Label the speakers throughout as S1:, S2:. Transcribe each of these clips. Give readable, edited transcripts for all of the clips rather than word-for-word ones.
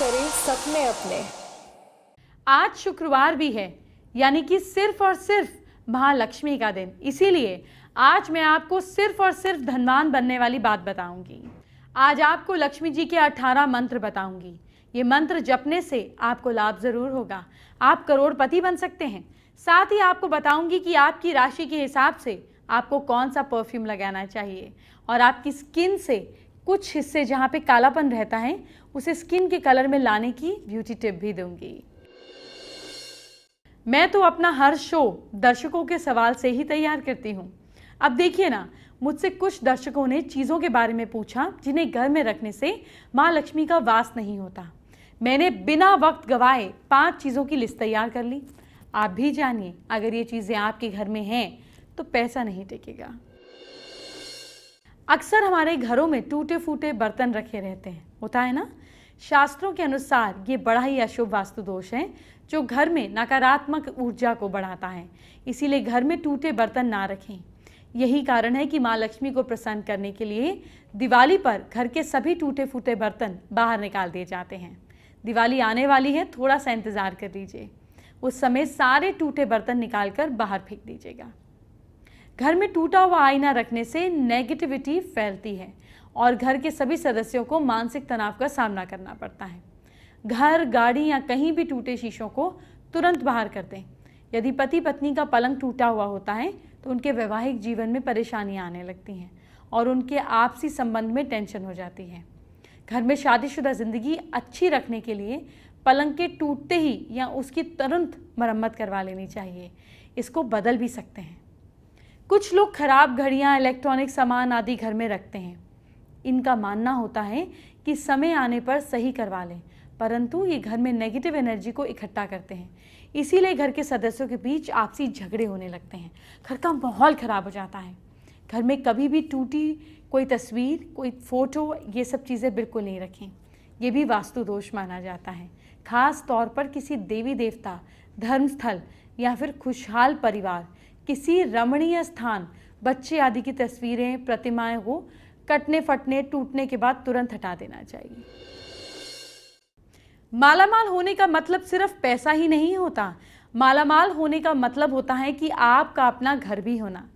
S1: करें सपने अपने।
S2: आज शुक्रवार भी है, यानी कि सिर्फ और सिर्फ महालक्ष्मी का दिन। इसीलिए आज मैं आपको सिर्फ और सिर्फ धनवान बनने वाली बात बताऊंगी। आज आपको लक्ष्मी जी के 18 मंत्र बताऊंगी। ये मंत्र जपने से आपको लाभ जरूर होगा, आप करोड़पति बन सकते हैं। साथ ही आपको बताऊंगी कि आपकी राशि के हिसाब से आपको कौन सा परफ्यूम लगाना चाहिए और आपकी स्किन से कुछ हिस्से जहाँ पे कालापन रहता है उसे स्किन के कलर में लाने की ब्यूटी टिप भी दूंगी। मैं तो अपना हर शो दर्शकों के सवाल से ही तैयार करती हूँ। अब देखिए ना, मुझसे कुछ दर्शकों ने चीज़ों के बारे में पूछा जिन्हें घर में रखने से माँ लक्ष्मी का वास नहीं होता। मैंने बिना वक्त गवाए 5 चीज़ों की लिस्ट तैयार कर ली। आप भी जानिए, अगर ये चीज़ें आपके घर में हैं तो पैसा नहीं टिकेगा। अक्सर हमारे घरों में टूटे फूटे बर्तन रखे रहते हैं, होता है ना। शास्त्रों के अनुसार ये बड़ा ही अशुभ वास्तु दोष है जो घर में नकारात्मक ऊर्जा को बढ़ाता है। इसीलिए घर में टूटे बर्तन ना रखें। यही कारण है कि माँ लक्ष्मी को प्रसन्न करने के लिए दिवाली पर घर के सभी टूटे फूटे बर्तन बाहर निकाल दिए जाते हैं। दिवाली आने वाली है, थोड़ा सा इंतजार कर लीजिए। उस समय सारे टूटे बर्तन निकालकर बाहर फेंक दीजिएगा। घर में टूटा हुआ आईना रखने से नेगेटिविटी फैलती है और घर के सभी सदस्यों को मानसिक तनाव का सामना करना पड़ता है। घर, गाड़ी या कहीं भी टूटे शीशों को तुरंत बाहर कर दें। यदि पति पत्नी का पलंग टूटा हुआ होता है तो उनके वैवाहिक जीवन में परेशानियां आने लगती हैं और उनके आपसी संबंध में टेंशन हो जाती है। घर में शादीशुदा जिंदगी अच्छी रखने के लिए पलंग के टूटते ही या उसकी तुरंत मरम्मत करवा लेनी चाहिए। इसको बदल भी सकते हैं। कुछ लोग खराब घड़ियां, इलेक्ट्रॉनिक सामान आदि घर में रखते हैं। इनका मानना होता है कि समय आने पर सही करवा लें, परंतु ये घर में नेगेटिव एनर्जी को इकट्ठा करते हैं। इसीलिए घर के सदस्यों के बीच आपसी झगड़े होने लगते हैं, घर का माहौल खराब हो जाता है। घर में कभी भी टूटी कोई तस्वीर, कोई फोटो, ये सब चीज़ें बिल्कुल नहीं रखें। ये भी वास्तु दोष माना जाता है। खास तौर पर किसी देवी देवता, धर्मस्थल या फिर खुशहाल परिवार, किसी रमणीय स्थान, बच्चे आदि की तस्वीरें, प्रतिमाएं को कटने फटने टूटने के बाद तुरंत हटा देना चाहिए। मालामाल होने का मतलब सिर्फ पैसा ही नहीं होता। मालामाल होने का मतलब होता है कि आपका अपना घर भी होना।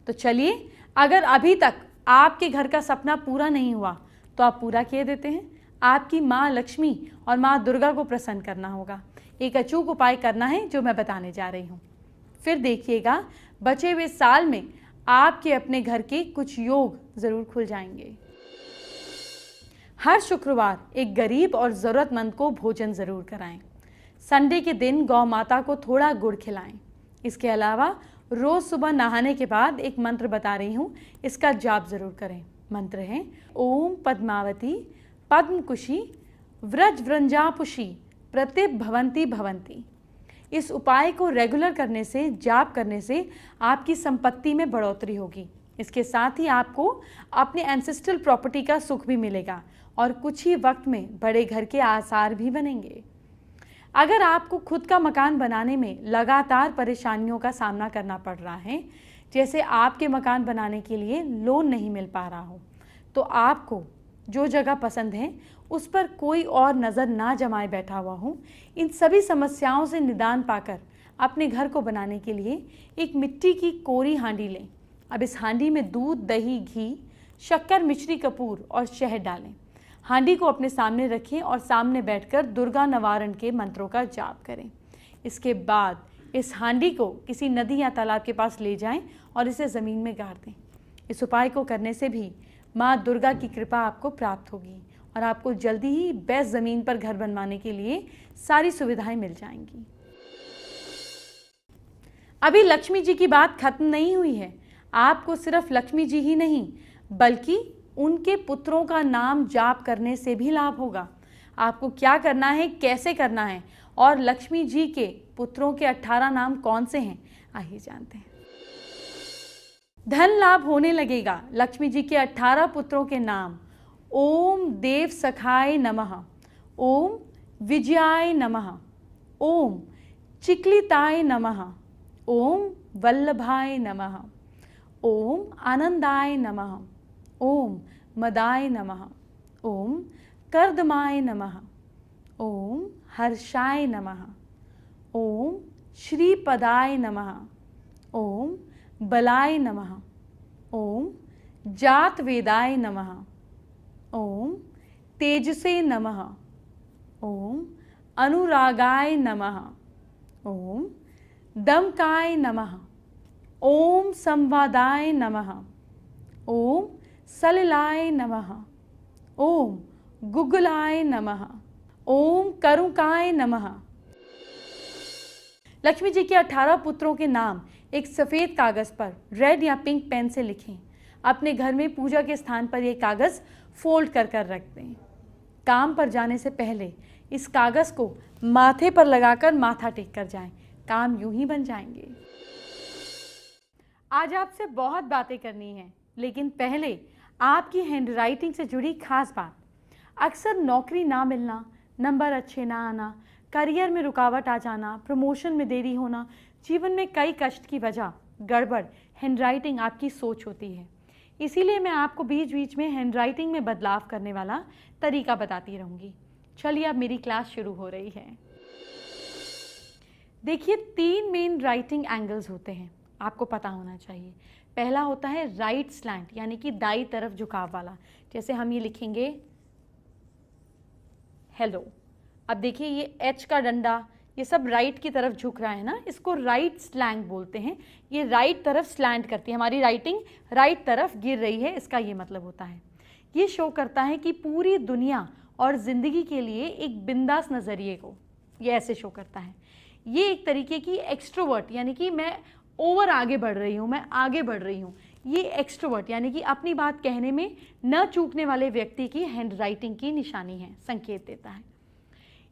S2: तो चलिए, अगर अभी तक आपके घर का सपना पूरा नहीं हुआ तो आप पूरा किए देते हैं। आपकी माँ लक्ष्मी और माँ दुर्गा को प्रसन्न करना होगा। एक अचूक उपाय करना है जो मैं बताने जा रही हूँ। फिर देखिएगा, बचे हुए साल में आपके अपने घर के कुछ योग जरूर खुल जाएंगे। हर शुक्रवार एक गरीब और जरूरतमंद को भोजन जरूर कराएं। संडे के दिन गौ माता को थोड़ा गुड़ खिलाएं। इसके अलावा रोज सुबह नहाने के बाद एक मंत्र बता रही हूँ, इसका जाप जरूर करें। मंत्र है ओम पद्मावती पद्मकुशी व्रजवृंजापुशी प्रतिभवंती भवंती। इस उपाय को रेगुलर करने से, जाप करने से आपकी संपत्ति में बढ़ोतरी होगी। इसके साथ ही आपको अपने एंसेस्ट्रल प्रॉपर्टी का सुख भी मिलेगा और कुछ ही वक्त में बड़े घर के आसार भी बनेंगे। अगर आपको खुद का मकान बनाने में लगातार परेशानियों का सामना करना पड़ रहा है, जैसे आपके मकान बनाने के लिए लोन नहीं मिल पा रहा हो, तो आपको जो जगह पसंद है उस पर कोई और नज़र ना जमाए बैठा हुआ हो, इन सभी समस्याओं से निदान पाकर अपने घर को बनाने के लिए एक मिट्टी की कोरी हांडी लें। अब इस हांडी में दूध, दही, घी, शक्कर, मिश्री, कपूर और शहद डालें। हांडी को अपने सामने रखें और सामने बैठकर दुर्गा निवारण के मंत्रों का जाप करें। इसके बाद इस हांडी को किसी नदी या तालाब के पास ले जाएं और इसे ज़मीन में गाड़ दें। इस उपाय को करने से भी माँ दुर्गा की कृपा आपको प्राप्त होगी और आपको जल्दी ही बेस्ट ज़मीन पर घर बनवाने के लिए सारी सुविधाएं मिल जाएंगी। अभी लक्ष्मी जी की बात खत्म नहीं हुई है। आपको सिर्फ लक्ष्मी जी ही नहीं बल्कि उनके पुत्रों का नाम जाप करने से भी लाभ होगा। आपको क्या करना है, कैसे करना है और लक्ष्मी जी के पुत्रों के 18 नाम कौन से हैं, आइए जानते हैं। धन लाभ होने लगेगा। लक्ष्मी जी के 18 पुत्रों के नाम: ओम देव सखाय नमः, ओम विजयाय नमः, ओम चिक्लिताय नमः, ओम वल्लभाय नमः, ओम आनंदाय नमः, ओम मदाय नमः, ओम कर्दमाय नमः, ओम हर्षाय नमः। ओम श्रीपदाय नमः। ओम बलाय नमः। ओम जात वेदाय नमः। ओम तेजसे नमः। ओम अनुरागाय नमः। ओम दमकाय नमः। ओम संवादाय नमः। ओम सलिलाय नमः। ओम गुगुलाय नमः। ओम करुकाय नमः। लक्ष्मी जी के 18 पुत्रों के नाम एक सफ़ेद कागज़ पर रेड या पिंक पेन से लिखें। अपने घर में पूजा के स्थान पर यह कागज़ फोल्ड कर कर रख दें। काम पर जाने से पहले इस कागज़ को माथे पर लगाकर माथा टेक कर जाएं। काम यूं ही बन जाएंगे। आज आपसे बहुत बातें करनी है, लेकिन पहले आपकी हैंडराइटिंग से जुड़ी खास बात। अक्सर नौकरी ना मिलना, नंबर अच्छे ना आना, करियर में रुकावट आ जाना, प्रमोशन में देरी होना, जीवन में कई कष्ट की वजह गड़बड़ हैंडराइटिंग आपकी सोच होती है। इसीलिए मैं आपको बीच बीच में हैंडराइटिंग में बदलाव करने वाला तरीका बताती रहूँगी। चलिए अब मेरी क्लास शुरू हो रही है। देखिए 3 मेन राइटिंग एंगल्स होते हैं, आपको पता होना चाहिए। पहला होता है राइट स्लैंट, यानी कि दाई तरफ झुकाव वाला। जैसे हम ये लिखेंगे हेलो। अब देखिए ये एच का डंडा, ये सब राइट की तरफ झुक रहा है ना, इसको राइट स्लैंग बोलते हैं। ये राइट तरफ स्लैंट करती है, हमारी राइटिंग राइट तरफ गिर रही है, इसका ये मतलब होता है। ये शो करता है कि पूरी दुनिया और ज़िंदगी के लिए एक बिंदास नज़रिए को ये ऐसे शो करता है। ये एक तरीके की एक्सट्रोवर्ट, यानी कि मैं ओवर आगे बढ़ रही हूँ, मैं आगे बढ़ रही हूँ। ये एक्सट्रोवर्ट यानी कि अपनी बात कहने में न चूकने वाले व्यक्ति की हैंडराइटिंग की निशानी है, संकेत देता है।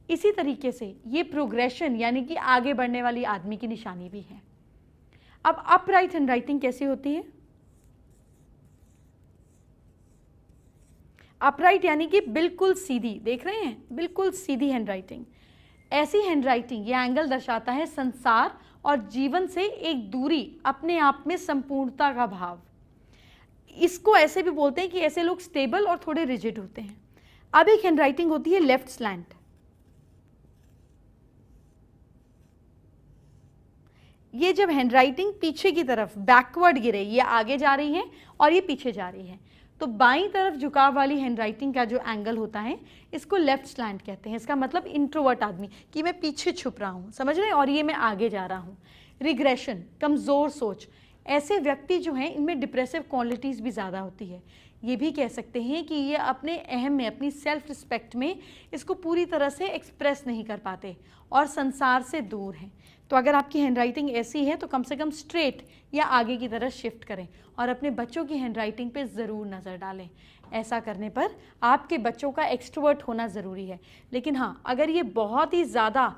S2: इसी तरीके से ये प्रोग्रेशन यानी कि आगे बढ़ने वाली आदमी की निशानी भी है। अब अपराइट हैंडराइटिंग कैसी होती है? अपराइट यानी कि बिल्कुल सीधी, देख रहे हैं, बिल्कुल सीधी हैंडराइटिंग। ऐसी हैंडराइटिंग, ये एंगल दर्शाता है संसार और जीवन से एक दूरी, अपने आप में संपूर्णता का भाव। इसको ऐसे भी बोलते हैं कि ऐसे लोग स्टेबल और थोड़े रिजिड होते हैं। अब एक हैंडराइटिंग होती है लेफ्ट स्लैंट। ये जब हैंडराइटिंग पीछे की तरफ बैकवर्ड गिरे, ये आगे जा रही है और ये पीछे जा रही है, तो बाईं तरफ झुकाव वाली हैंडराइटिंग का जो एंगल होता है इसको लेफ्ट स्लैंट कहते हैं। इसका मतलब इंट्रोवर्ट आदमी, कि मैं पीछे छुप रहा हूँ, समझ रहे हैं, और ये मैं आगे जा रहा हूँ। रिग्रेशन, कमज़ोर सोच, ऐसे व्यक्ति जो हैं इनमें डिप्रेसिव क्वालिटीज़ भी ज़्यादा होती है। ये भी कह सकते हैं कि ये अपने अहम में, अपनी सेल्फ रिस्पेक्ट में इसको पूरी तरह से एक्सप्रेस नहीं कर पाते और संसार से दूर हैं। तो अगर आपकी हैंडराइटिंग ऐसी है तो कम से कम स्ट्रेट या आगे की तरफ शिफ्ट करें और अपने बच्चों की हैंडराइटिंग पे ज़रूर नज़र डालें। ऐसा करने पर आपके बच्चों का एक्सट्रोवर्ट होना ज़रूरी है। लेकिन हाँ, अगर ये बहुत ही ज़्यादा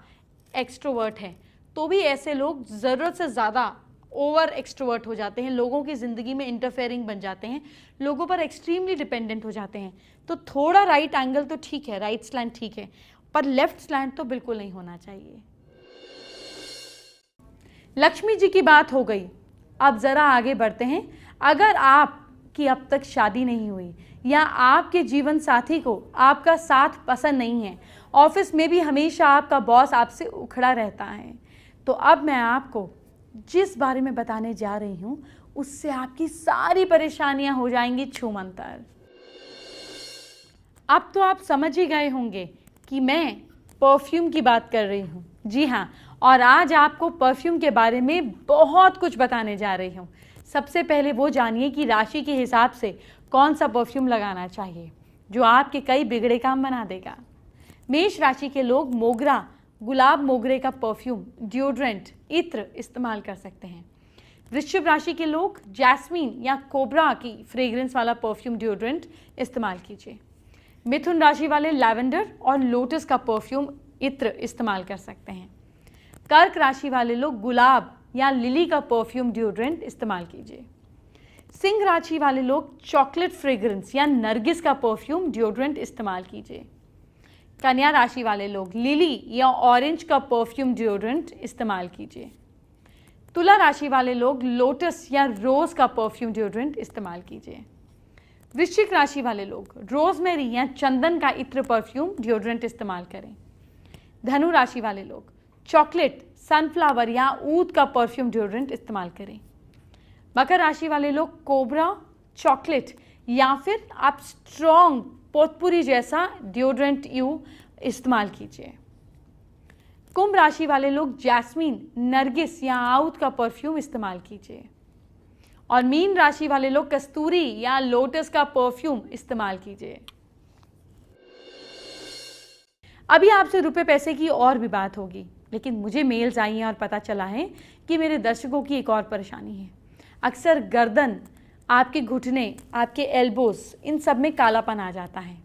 S2: एक्सट्रोवर्ट है तो भी ऐसे लोग ज़रूरत से ज़्यादा ओवर एक्सट्रोवर्ट हो जाते हैं, लोगों की ज़िंदगी में इंटरफेयरिंग बन जाते हैं, लोगों पर एक्सट्रीमली डिपेंडेंट हो जाते हैं। तो थोड़ा राइट एंगल तो ठीक है, राइट स्लैंट ठीक है, पर लेफ्ट स्लैंट तो बिल्कुल नहीं होना चाहिए। लक्ष्मी जी की बात हो गई, अब ज़रा आगे बढ़ते हैं। अगर आपकी अब तक शादी नहीं हुई या आपके जीवन साथी को आपका साथ पसंद नहीं है, ऑफिस में भी हमेशा आपका बॉस आपसे उखड़ा रहता है, तो अब मैं आपको जिस बारे में बताने जा रही हूँ उससे आपकी सारी परेशानियां हो जाएंगी छूमंतर। अब तो आप समझ ही गए होंगे कि मैं परफ्यूम की बात कर रही हूँ। जी हाँ, और आज आपको परफ्यूम के बारे में बहुत कुछ बताने जा रही हूँ। सबसे पहले वो जानिए कि राशि के हिसाब से कौन सा परफ्यूम लगाना चाहिए जो आपके कई बिगड़े काम बना देगा। मेष राशि के लोग मोगरा, गुलाब मोगरे का परफ्यूम, डिओड्रेंट, इत्र इस्तेमाल कर सकते हैं। वृश्चिक राशि के लोग जैस्मीन या कोबरा की फ्रेग्रेंस वाला परफ्यूम डिओड्रेंट इस्तेमाल कीजिए। मिथुन राशि वाले लैवेंडर और लोटस का परफ्यूम इत्र इस्तेमाल कर सकते हैं। कर्क राशि वाले लोग गुलाब या लिली का परफ्यूम डिओड्रेंट इस्तेमाल कीजिए। सिंह राशि वाले लोग चॉकलेट फ्रेग्रेंस या नरगिस का परफ्यूम डिओड्रेंट इस्तेमाल कीजिए। कन्या राशि वाले लोग लिली या ऑरेंज का परफ्यूम डिओड्रेंट इस्तेमाल कीजिए। तुला राशि वाले लोग लोटस या रोज का परफ्यूम डिओड्रेंट इस्तेमाल कीजिए। वृश्चिक राशि वाले लोग रोजमेरी या चंदन का इत्र परफ्यूम डिओड्रेंट इस्तेमाल करें। धनु राशि वाले लोग चॉकलेट, सनफ्लावर या ऊद का परफ्यूम डिओड्रेंट इस्तेमाल करें। मकर राशि वाले लोग कोबरा, चॉकलेट या फिर आप स्ट्रॉन्ग पोतपुरी जैसा डिओड्रेंट इस्तेमाल कीजिए। कुंभ राशि वाले लोग जैस्मीन, नरगिस या आउद का परफ्यूम इस्तेमाल कीजिए। और मीन राशि वाले लोग कस्तूरी या लोटस का परफ्यूम इस्तेमाल कीजिए। अभी आपसे रुपए पैसे की और भी बात होगी, लेकिन मुझे मेल्स आई हैं और पता चला है कि मेरे दर्शकों की एक और परेशानी है। अक्सर गर्दन, आपके घुटने, आपके एल्बोज, इन सब में कालापन आ जाता है।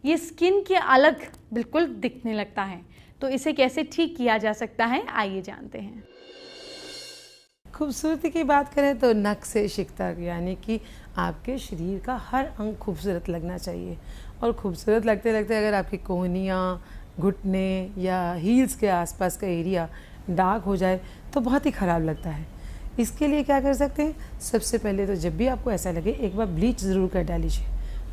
S2: ये स्किन के अलग बिल्कुल दिखने लगता है। तो इसे कैसे ठीक किया जा सकता है, आइए जानते हैं।
S1: खूबसूरती की बात करें तो नख से शिख तक, यानी कि आपके शरीर का हर अंग खूबसूरत लगना चाहिए। और खूबसूरत लगते लगते अगर आपकी कोहनियाँ, घुटने या हील्स के आसपास का एरिया डार्क हो जाए तो बहुत ही ख़राब लगता है। इसके लिए क्या कर सकते हैं, सबसे पहले तो जब भी आपको ऐसा लगे एक बार ब्लीच ज़रूर कर डालीजिए।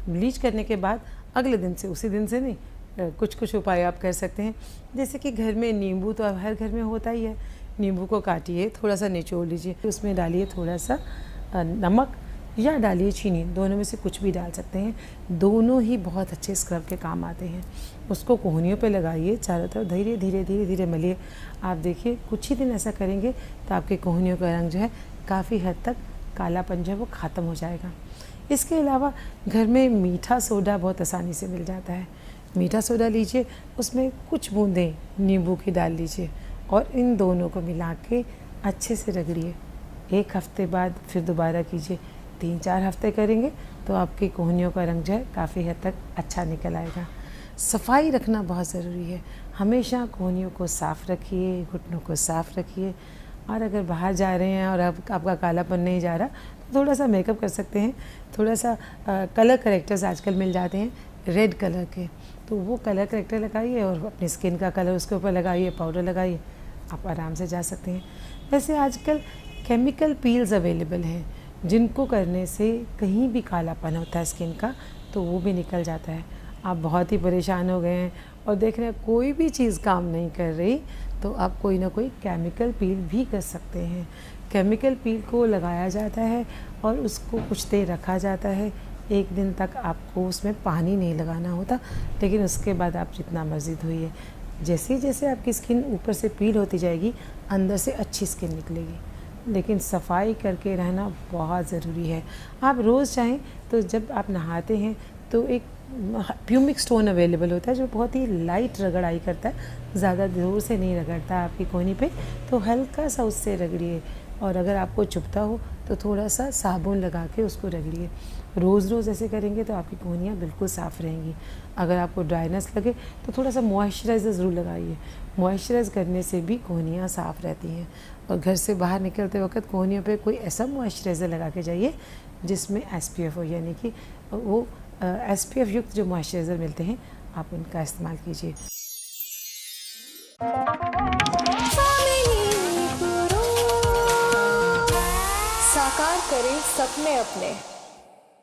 S1: ब्लीच करने के बाद अगले दिन से, उसी दिन से नहीं, कुछ उपाय आप कर सकते हैं। जैसे कि घर में नींबू तो अब हर घर में होता ही है, नींबू को काटिए, थोड़ा सा निचोड़ लीजिए, उसमें डालिए थोड़ा सा नमक या डालिए चीनी, दोनों में से कुछ भी डाल सकते हैं। दोनों ही बहुत अच्छे स्क्रब के काम आते हैं। उसको कोहनियों पे लगाइए, चारों तरफ धीरे धीरे धीरे धीरे मलिए। आप देखिए कुछ ही दिन ऐसा करेंगे तो आपके कोहनियों का रंग जो है काफ़ी हद तक कालापन जो है वो ख़त्म हो जाएगा। इसके अलावा घर में मीठा सोडा बहुत आसानी से मिल जाता है। मीठा सोडा लीजिए, उसमें कुछ बूंदें नींबू की डाल लीजिए और इन दोनों को मिला के अच्छे से रगड़िए। एक हफ्ते बाद फिर दोबारा कीजिए। 3-4 हफ्ते करेंगे तो आपकी कोहनियों का रंग जो है काफ़ी हद तक अच्छा निकल आएगा। सफाई रखना बहुत ज़रूरी है। हमेशा कोहनियों को साफ़ रखिए, घुटनों को साफ़ रखिए। और अगर बाहर जा रहे हैं और आपका कालापन नहीं जा रहा तो थोड़ा सा मेकअप कर सकते हैं। थोड़ा सा कलर करेक्टर्स आजकल मिल जाते हैं रेड कलर के, तो वो कलर करेक्टर लगाइए और अपनी स्किन का कलर उसके ऊपर लगाइए, पाउडर लगाइए, आप आराम से जा सकते हैं। वैसे आजकल केमिकल पील्स अवेलेबल हैं जिनको करने से कहीं भी कालापन होता है स्किन का तो वो भी निकल जाता है। आप बहुत ही परेशान हो गए हैं और देख रहे हैं कोई भी चीज़ काम नहीं कर रही तो आप कोई ना कोई केमिकल पील भी कर सकते हैं। केमिकल पील को लगाया जाता है और उसको कुछ देर रखा जाता है। एक दिन तक आपको उसमें पानी नहीं लगाना होता, लेकिन उसके बाद आप जितना मर्जी धोइए। जैसे जैसे आपकी स्किन ऊपर से पील होती जाएगी, अंदर से अच्छी स्किन निकलेगी। लेकिन सफाई करके रहना बहुत ज़रूरी है। आप रोज़ चाहें तो जब आप नहाते हैं तो एक प्यूमिक स्टोन अवेलेबल होता है जो बहुत ही लाइट रगड़ाई करता है, ज़्यादा जोर से नहीं रगड़ता आपकी कोहनी पे, तो हल्का सा उससे रगड़िए। और अगर आपको चुभता हो तो थोड़ा सा साबुन लगा के उसको रगड़िए। रोज़ रोज़ ऐसे करेंगे तो आपकी कोहनियाँ बिल्कुल साफ़ रहेंगी। अगर आपको ड्राइनेस लगे तो थोड़ा सा मॉइस्चराइज़र ज़रूर लगाइए। मॉइस्चराइज़ करने से भी कोहनियाँ साफ़ रहती हैं। और घर से बाहर निकलते वक्त कोहनियों पे कोई ऐसा मॉइस्चराइज़र लगा के जाइए जिसमें SPF हो, यानी कि वो SPF युक्त जो मॉइस्चराइज़र मिलते हैं आप उनका इस्तेमाल कीजिए।
S3: साकार करें सपने अपने।